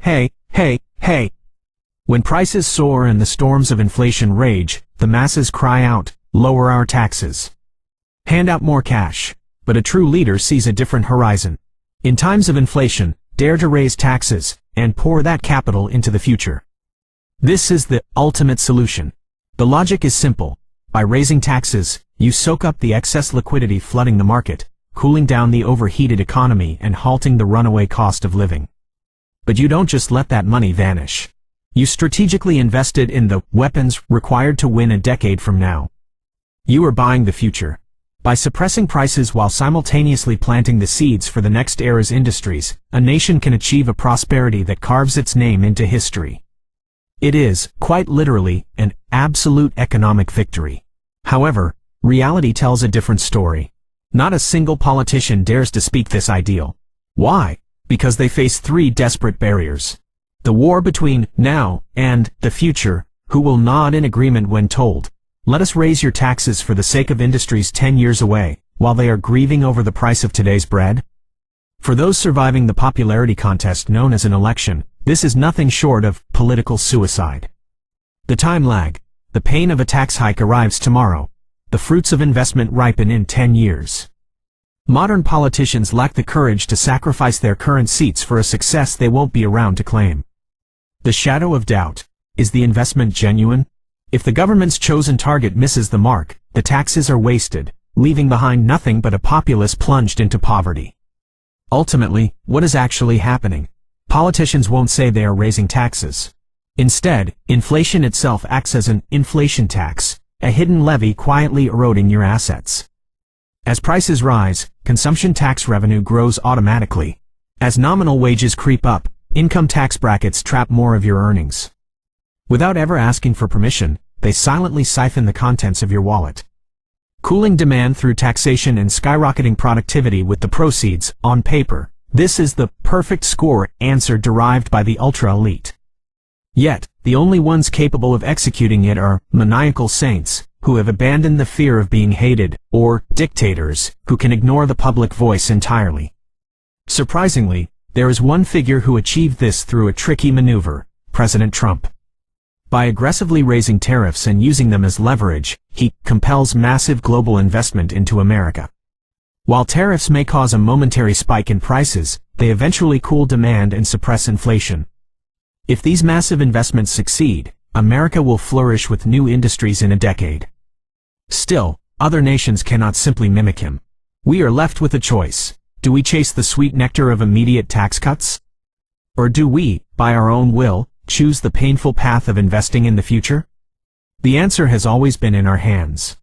Hey. When prices soar and the storms of inflation rage, the masses cry out, lower our taxes. Hand out more cash. But a true leader sees a different horizon. In times of inflation, dare to raise taxes, and pour that capital into the future. This is the ultimate solution. The logic is simple. By raising taxes, you soak up the excess liquidity flooding the market, cooling down the overheated economy and halting the runaway cost of living. But you don't just let that money vanish. You strategically invest it in the weapons required to win a decade from now. You are buying the future. By suppressing prices while simultaneously planting the seeds for the next era's industries, a nation can achieve a prosperity that carves its name into history. It is, quite literally, an absolute economic victory. However, reality tells a different story. Not a single politician dares to speak this ideal. Why? Because they face three desperate barriers. The war between now and the future, who will nod in agreement when told, let us raise your taxes for the sake of industries 10 years away, while they are grieving over the price of today's bread? For those surviving the popularity contest known as an election, this is nothing short of political suicide. The time lag. The pain of a tax hike arrives tomorrow. The fruits of investment ripen in 10 years. Modern politicians lack the courage to sacrifice their current seats for a success they won't be around to claim. The shadow of doubt. Is the investment genuine? If the government's chosen target misses the mark, the taxes are wasted, leaving behind nothing but a populace plunged into poverty. Ultimately, what is actually happening? Politicians won't say they are raising taxes. Instead, inflation itself acts as an inflation tax, a hidden levy quietly eroding your assets. As prices rise, consumption tax revenue grows automatically. As nominal wages creep up, income tax brackets trap more of your earnings. Without ever asking for permission, they silently siphon the contents of your wallet. Cooling demand through taxation and skyrocketing productivity with the proceeds, on paper, this is the perfect score answer derived by the ultra-elite. Yet, the only ones capable of executing it are maniacal saints, who have abandoned the fear of being hated, or dictators, who can ignore the public voice entirely. Surprisingly, there is one figure who achieved this through a tricky maneuver: President Trump. By aggressively raising tariffs and using them as leverage, he compels massive global investment into America. While tariffs may cause a momentary spike in prices, they eventually cool demand and suppress inflation. If these massive investments succeed, America will flourish with new industries in a decade. Still, other nations cannot simply mimic him. We are left with a choice. Do we chase the sweet nectar of immediate tax cuts? Or do we, by our own will, choose the painful path of investing in the future? The answer has always been in our hands.